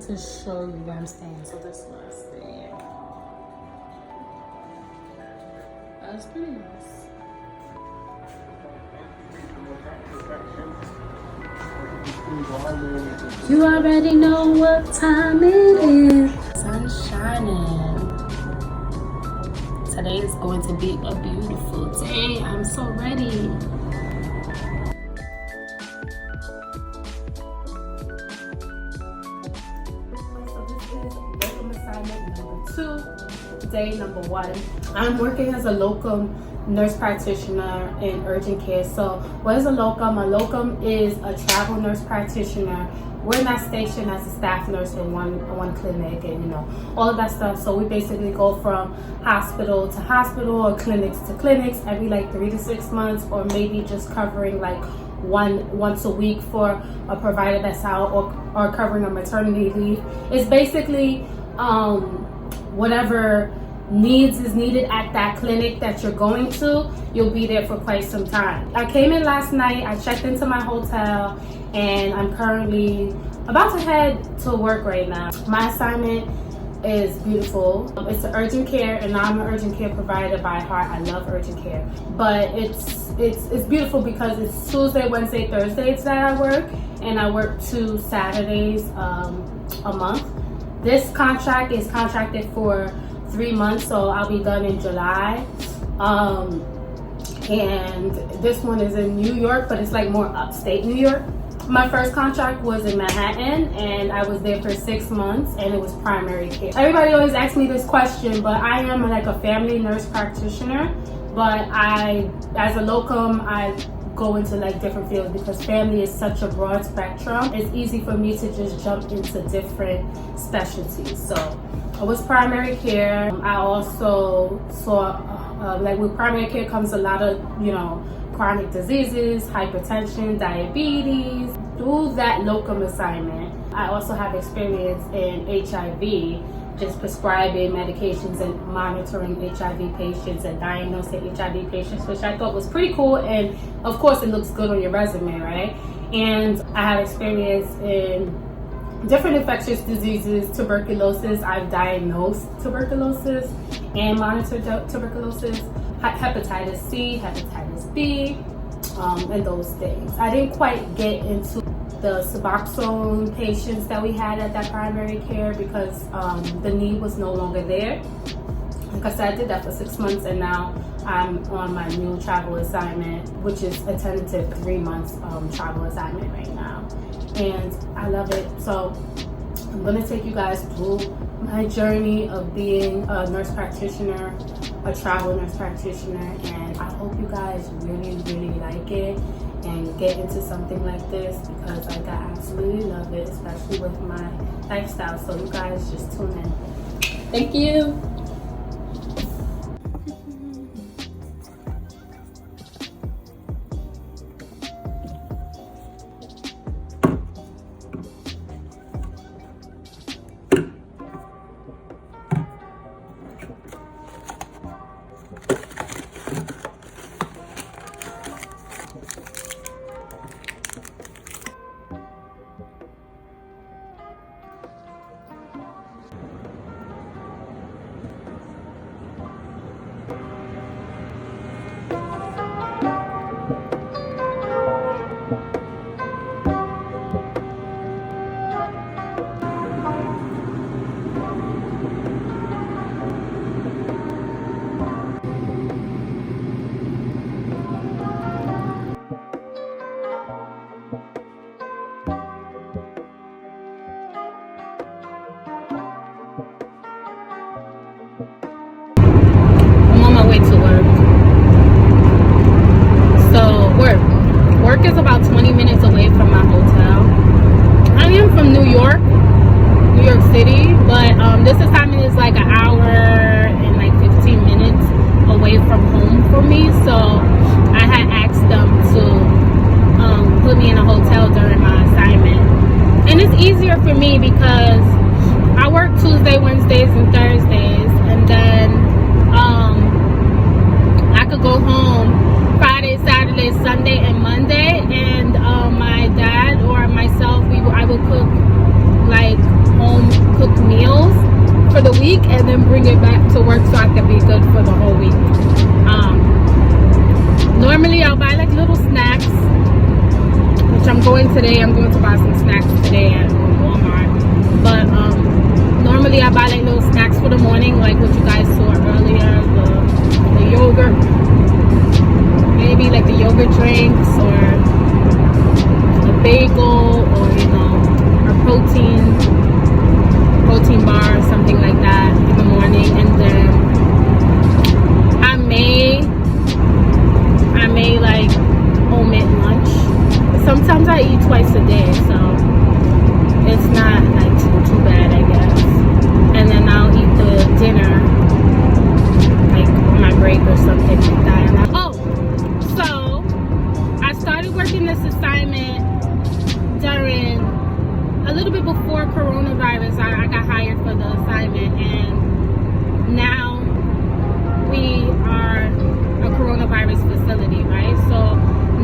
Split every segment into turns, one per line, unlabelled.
to show you where I'm staying. So this is where I stay. That's pretty nice. You already know what time it is. Sun's shining. Today is going to be a beautiful day. I'm so ready. So this is locum assignment number 2, day number 1. I'm working as a locum nurse practitioner in urgent care. So what is a locum? A locum is a travel nurse practitioner. We're not stationed as a staff nurse in one clinic and all of that stuff. So we basically go from hospital to hospital or clinics to clinics every like 3 to 6 months, or maybe just covering like once a week for a provider that's out, or covering a maternity leave. It's basically whatever needs is needed at that clinic that you're going to. You'll be there for quite some time. I came in last night, I checked into my hotel, and I'm currently about to head to work right now. My assignment is beautiful. It's an urgent care, and I'm an urgent care provider by heart. I love urgent care, but it's beautiful because it's Tuesday, Wednesday, Thursdays that I work, and I work 2 Saturdays a month. This contract is contracted for 3 months, so I'll be done in July. And this one is in New York, but it's like more upstate New York. My first contract was in Manhattan, and I was there for 6 months, and it was primary care. Everybody always asks me this question, but I am like a family nurse practitioner, but as a locum, I go into like different fields because family is such a broad spectrum. It's easy for me to just jump into different specialties. So it was primary care. I also saw like with primary care comes a lot of chronic diseases, hypertension, diabetes. Through that locum assignment, I also have experience in HIV, just prescribing medications and monitoring HIV patients and diagnosing HIV patients, which I thought was pretty cool. And of course, it looks good on your resume, right? And I have experience in different infectious diseases, tuberculosis. I've diagnosed tuberculosis and monitored tuberculosis, hepatitis C, hepatitis B, and those things. I didn't quite get into the Suboxone patients that we had at that primary care because the need was no longer there. Like I said, I did that for 6 months, and now I'm on my new travel assignment, which is a tentative 3 months travel assignment right now. And I love it. So I'm gonna take you guys through my journey of being a nurse practitioner, a travel nurse practitioner, and I hope you guys really, really like it and get into something like this because I absolutely love it, especially with my lifestyle. So you guys just tune in. Thank you. Work is about 20 minutes away from my hotel. I am from New York City, but this assignment is like an hour and like 15 minutes away from home for me. So I had asked them to put me in a hotel during my assignment. And it's easier for me because I work Tuesday, Wednesdays, and Thursdays, and then I could go home Friday, Saturday, Sunday, and Monday, and my dad or myself, I would cook like home for the week and then bring it back to work so I can be good for the whole week. Normally I'll buy like little snacks, which I'm going today. I'm going to buy some snacks today at Walmart. But normally I buy like little snacks for the morning, like what you guys saw earlier, the yogurt, maybe like the yogurt drinks or a bagel or a protein bar or something like that in the morning. And then I may like omit lunch. Sometimes I eat twice a day, so it's not like too bad, I guess. And then I'll eat the dinner like on my break or something like that. So I started working this assignment during a little bit before coronavirus. I got hired for the assignment, and now we are a coronavirus facility, right? So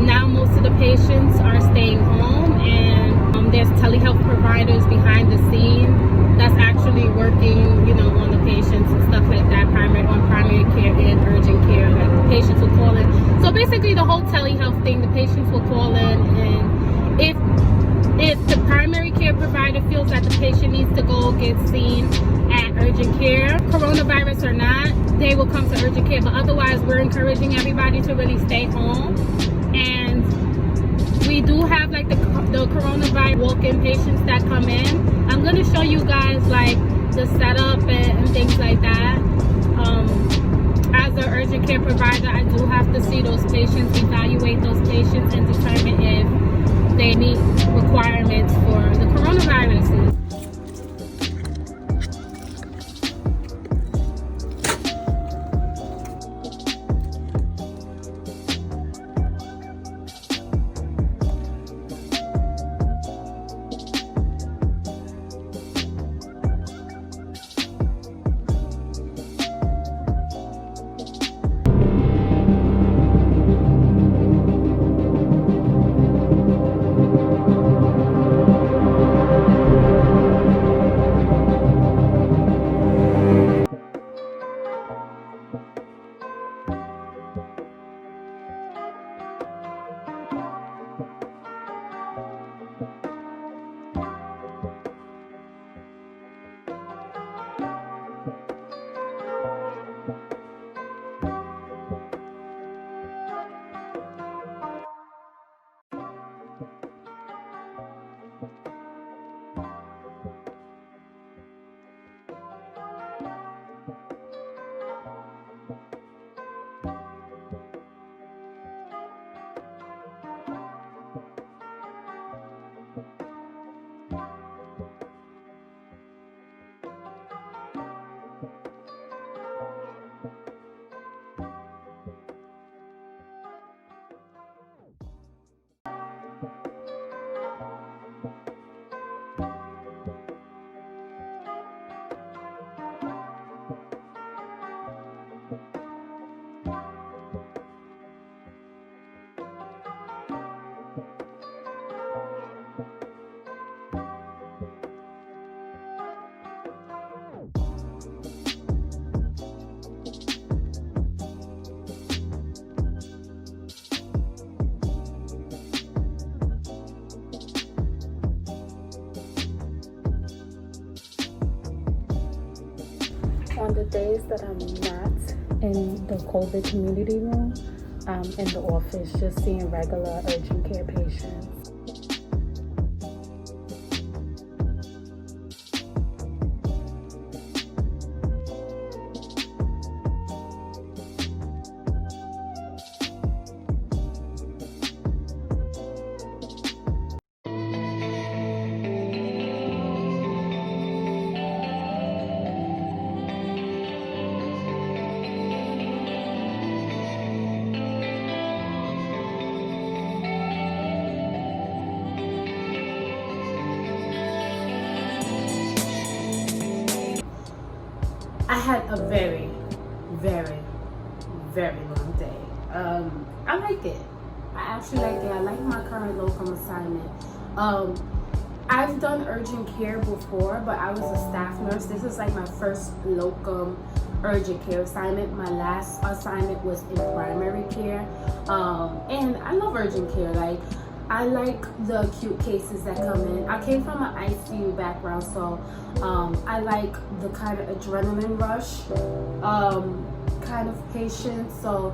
now most of the patients are staying home, and there's telehealth providers behind the scene that's actually working, on the patients and stuff like that, on primary care and urgent care. Like the patients will call in. So basically the whole telehealth thing, the patients will call in, and if the primary care provider feels that the patient needs to go get seen at urgent care, coronavirus or not, they will come to urgent care. But otherwise, we're encouraging everybody to really stay home. And we do have like the coronavirus walk-in patients that come in. I'm going to show you guys like the setup and things like that. As an urgent care provider, I do have to see those patients, evaluate those patients, and determine if they meet requirements for the coronavirus. On the days that I'm not in the COVID community room, I'm in the office just seeing regular urgent care patients. I had a very, very, very long day. I like it. I actually like it. I like my current locum assignment. I've done urgent care before, but I was a staff nurse. This is like my first locum urgent care assignment. My last assignment was in primary care, and I love urgent care. Like, I like the acute cases that come in. I came from an ICU background, so I like the kind of adrenaline rush kind of patients. So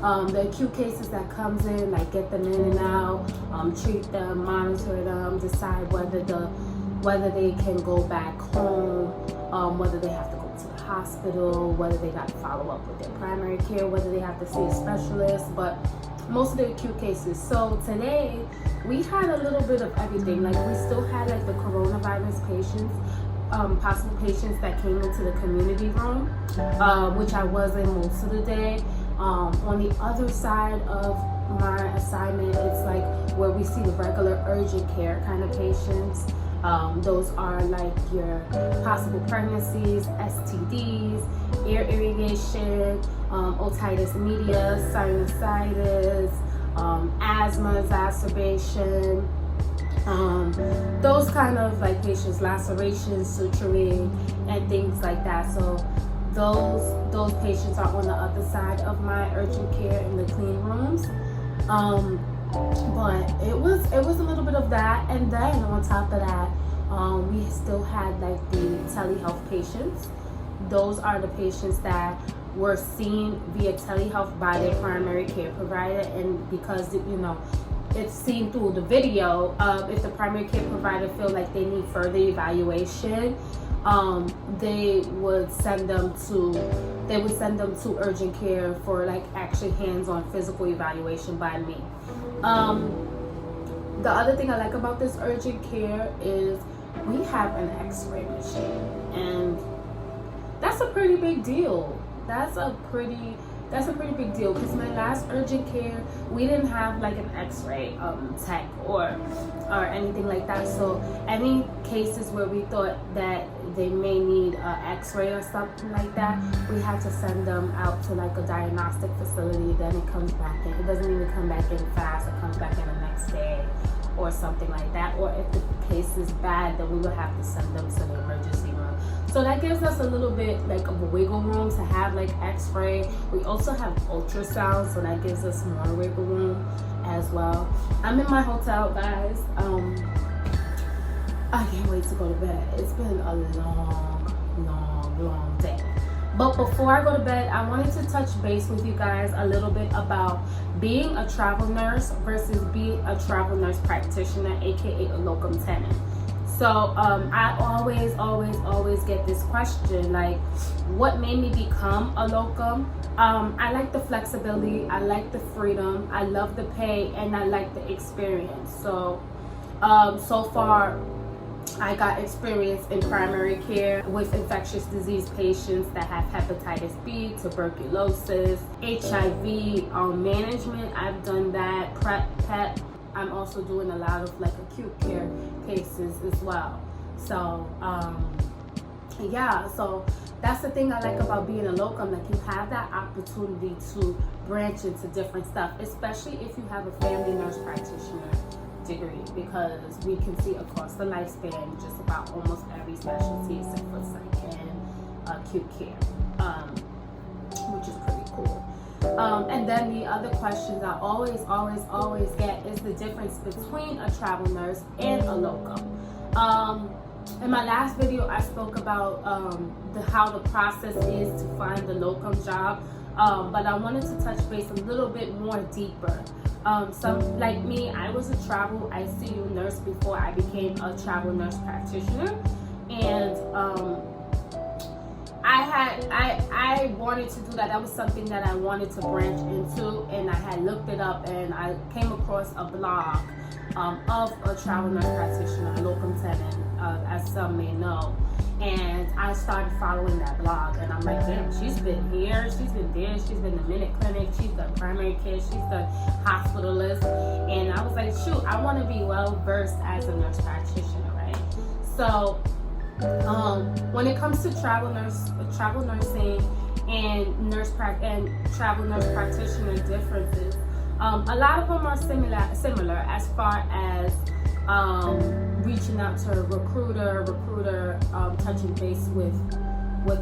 the acute cases that comes in, like, get them in and out, treat them, monitor them, decide whether they can go back home, whether they have to go to the hospital, whether they got to follow up with their primary care, whether they have to see a specialist, but most of the acute cases. So today we had a little bit of everything. Like, we still had like the coronavirus patients, possible patients that came into the community room, which I was in most of the day. On the other side of my assignment, it's like where we see the regular urgent care kind of patients. Those are like your possible pregnancies, STDs, ear irrigation, otitis media, sinusitis, asthma exacerbation, those kind of like patients, lacerations, suturing, and things like that. So those patients are on the other side of my urgent care in the clean rooms. But it was a little bit of that, and then on top of that, we still had like the telehealth patients. Those are the patients that were seen via telehealth by their primary care provider, and because it's seen through the video, if the primary care provider feel like they need further evaluation, they would send them to urgent care for like actually hands-on physical evaluation by me. The other thing I like about this urgent care is we have an x-ray machine, and that's a pretty big deal. That's a pretty big deal, because my last urgent care, we didn't have like an x-ray tech or anything like that. So any cases where we thought that they may need an x-ray or something like that, we had to send them out to like a diagnostic facility. Then it comes back in. It doesn't even come back in fast. It comes back in the next day or something like that. Or if the case is bad, then we will have to send them to the emergency room. So that gives us a little bit like of a wiggle room to have like x-ray. We also have ultrasound, so that gives us more wiggle room as well. I'm in my hotel, guys. I can't wait to go to bed. It's been a long day. But before I go to bed, I wanted to touch base with you guys a little bit about being a travel nurse versus being a travel nurse practitioner, aka a locum tenens. So I always get this question, like, what made me become a locum? I like the flexibility, I like the freedom, I love the pay, and I like the experience. So so far I got experience in primary care with infectious disease patients that have hepatitis B, tuberculosis, HIV management. I've done that, PrEP. I'm also doing a lot of like acute care cases as well. So yeah, so that's the thing I like about being a locum. Like, you have that opportunity to branch into different stuff, especially if you have a family nurse practitioner degree, because we can see across the lifespan just about almost every specialty except for psych and acute care, which is pretty cool. And then the other questions I always get is the difference between a travel nurse and a locum. In my last video, I spoke about how the process is to find the locum job, but I wanted to touch base a little bit more deeper. Some like me, I was a travel ICU nurse before I became a travel nurse practitioner, and I wanted to do that. That was something that I wanted to branch into, and I had looked it up, and I came across a blog of a travel nurse practitioner, a locum tenens, as some may know. And I started following that blog, and I'm like, damn, she's been here, she's been there, she's been in the Minute Clinic, she's done primary care, she's done hospitalist. And I was like, shoot, I want to be well versed as a nurse practitioner, right? So when it comes to travel nursing and travel nurse practitioner differences, a lot of them are similar as far as reaching out to a recruiter, touching base with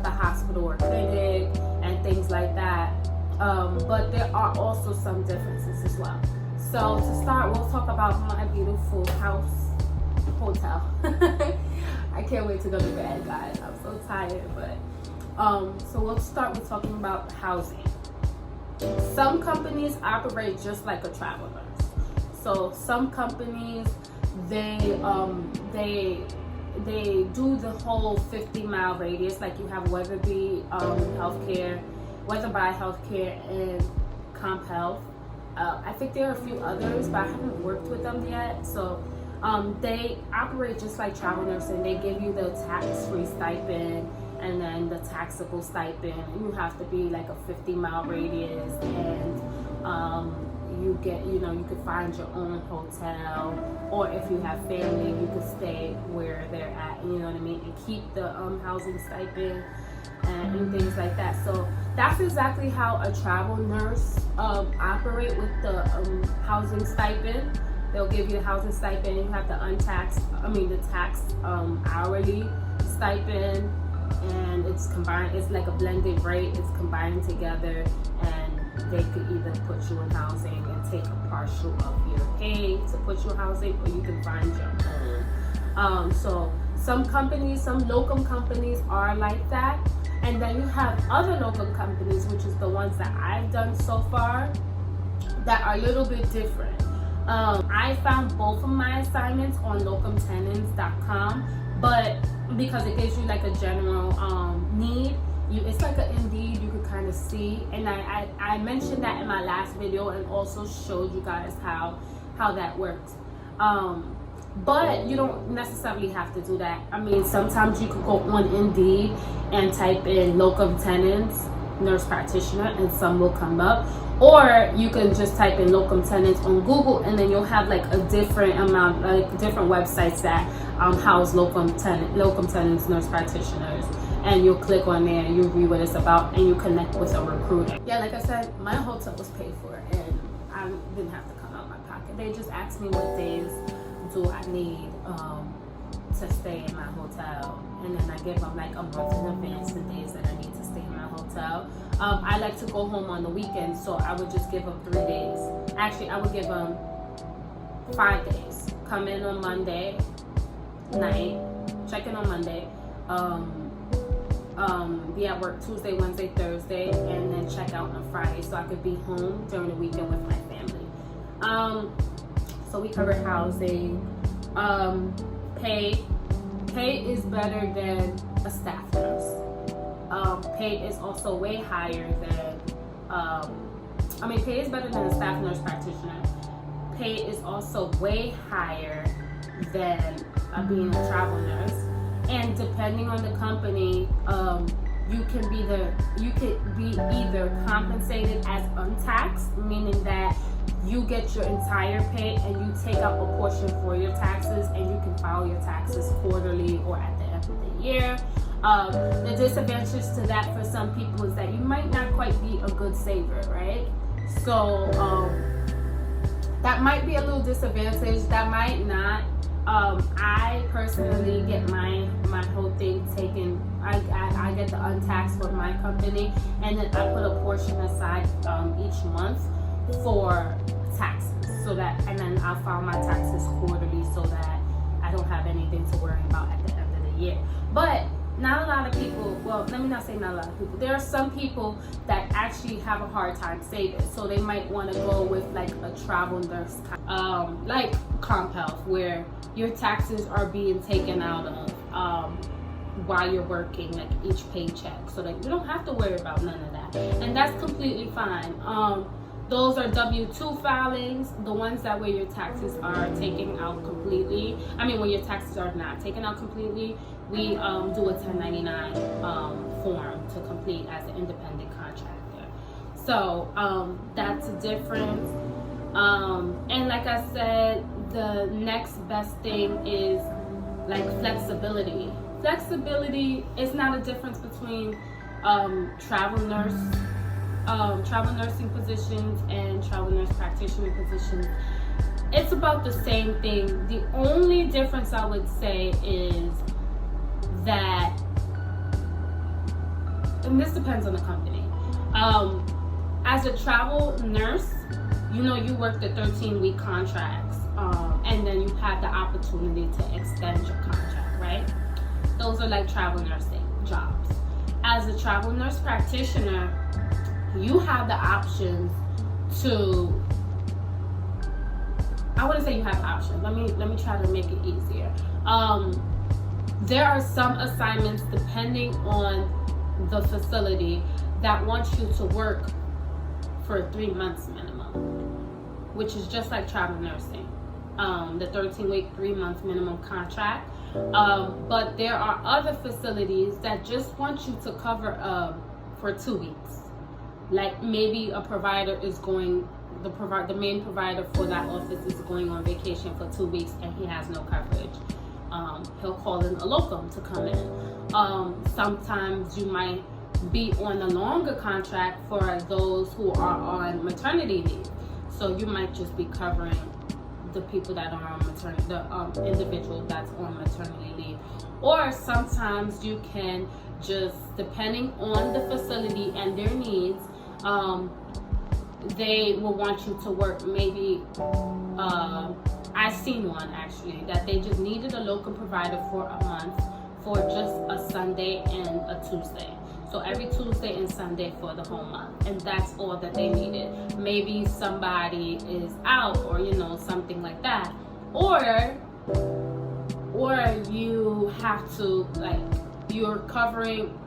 the hospital or clinic and things like that. But there are also some differences as well. So to start, we'll talk about my beautiful hotel. I can't wait to go to bed, guys. I'm so tired, but so we'll start with talking about housing. Some companies operate just like a travel nurse. So some companies, they do the whole 50-mile radius, like you have Weatherby Healthcare, Weatherby Healthcare, and Comp Health. I think there are a few others, but I haven't worked with them yet. So they operate just like travel nursing. They give you the tax-free stipend and then the taxable stipend. You have to be like a 50-mile radius, and you get, you could find your own hotel, or if you have family, you could stay where they're at, and keep the housing stipend and things like that. So that's exactly how a travel nurse operate with the housing stipend. They'll give you the housing stipend. You have the taxed hourly stipend, and it's combined. It's like a blended rate. It's combined together, and they could either put you in housing and take a partial of your pay to put you in housing, or you can find your own. So some companies, some locum companies are like that. And then you have other locum companies, which is the ones that I've done so far, that are a little bit different. I found both of my assignments on locumtenants.com, but because it gives you like a general need, it's like an Indeed, you could kind of see. And I mentioned that in my last video, and also showed you guys how that works. But you don't necessarily have to do that. Sometimes you could go on Indeed and type in locum tenens nurse practitioner, and some will come up. Or you can just type in locum tenens on Google, and then you'll have like a different amount, like different websites that house locum tenens nurse practitioners. And you'll click on there, and you read what it's about, and you connect with a recruiter. Yeah, like I said, my hotel was paid for, and I didn't have to come out of my pocket. They just asked me what days do I need to stay in my hotel, and then I give them like a month in advance the days that I need to stay in my hotel. I like to go home on the weekend, so I would just give them 3 days. Actually, I would give them 5 days. Come in on Monday night, check in on Monday, be at work Tuesday, Wednesday, Thursday, and then check out on Friday, so I could be home during the weekend with my family. So we covered housing. Pay is better than a staff nurse. Pay is also way higher than, pay is better than a staff nurse practitioner. Pay is also way higher than being a travel nurse. And depending on the company, you could be either compensated as untaxed, meaning that you get your entire pay and you take out a portion for your taxes, and you can file your taxes quarterly or at the end of the year. The disadvantage to that for some people is that you might not quite be a good saver, right? So that might be a little disadvantage. That might not. I personally get my whole thing taken. I get the untaxed for my company, and then I put a portion aside each month for taxes, and then I'll file my taxes quarterly, so that I don't have anything to worry about at the end of the year. But not a lot of people, well, let me not say not a lot of people, there are some people that actually have a hard time saving, so they might want to go with like a travel nurse, like Comp Health, where your taxes are being taken out of while you're working, like each paycheck, so that you don't have to worry about none of that, and that's completely fine. Those are W-2 filings, the ones that where your taxes are taken out completely. Where your taxes are not taken out completely, we do a 1099 form to complete as an independent contractor. So that's a difference. And like I said, the next best thing is like flexibility. Flexibility is not a difference between travel nursing positions and travel nurse practitioner positions. it's about the same thing. The only difference I would say is that, and this depends on the company. As a travel nurse, you know, you work the 13-week contracts, and then you have the opportunity to extend your contract, right? Those are like travel nursing jobs. As a travel nurse practitioner, you have the options to, I wouldn't say you have options. Let me try to make it easier. There are some assignments, depending on the facility, that wants you to work for 3 months minimum, which is just like travel nursing, the 13-week, 3-month minimum contract. But there are other facilities that just want you to cover for 2 weeks. Like maybe a provider is going, the main provider for that office is going on vacation for 2 weeks and he has no coverage. He'll call in a locum to come in. Sometimes you might be on a longer contract for those who are on maternity leave. So you might just be covering the people that are on maternity, the individual that's on maternity leave. Or sometimes you can just, depending on the facility and their needs, they will want you to work maybe, I've seen one actually, that they just needed a local provider for a month for just a Sunday and a Tuesday. So every Tuesday and Sunday for the whole month, and that's all that they needed. Maybe somebody is out, or you know, something like that, or you have to, like, you're covering,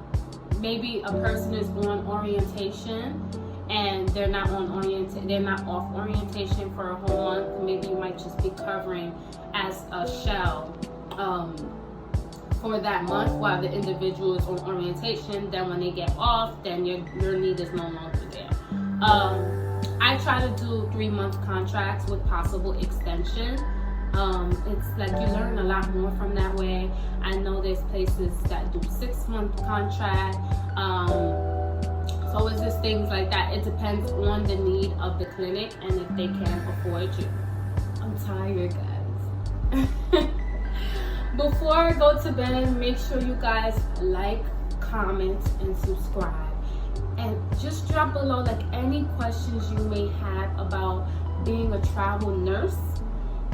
maybe a person is on orientation and they're not off orientation for a whole month. Maybe you might just be covering as a shell for that month while the individual is on orientation. Then when they get off, then your need is no longer there. I try to do 3-month contracts with possible extension. It's like you learn a lot more from that way. I know there's places that do 6-month contract. So it's just things like that. It depends on the need of the clinic and if they can afford you. I'm tired, guys. Before I go to bed, make sure you guys like, comment, and subscribe. And just drop below like any questions you may have about being a travel nurse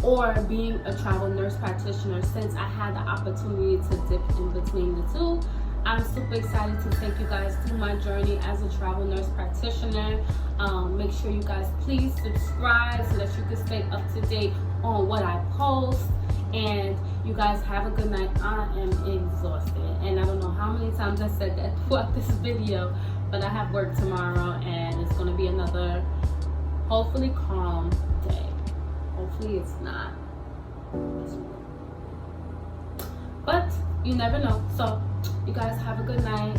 or being a travel nurse practitioner, since I had the opportunity to dip in between the two. I'm super excited to take you guys through my journey as a travel nurse practitioner. Make sure you guys please subscribe so that you can stay up to date on what I post. And you guys have a good night. I am exhausted, and I don't know how many times I said that throughout this video, but I have work tomorrow, and it's going to be another hopefully calm day. Hopefully it's not, but you never know. So you guys have a good night.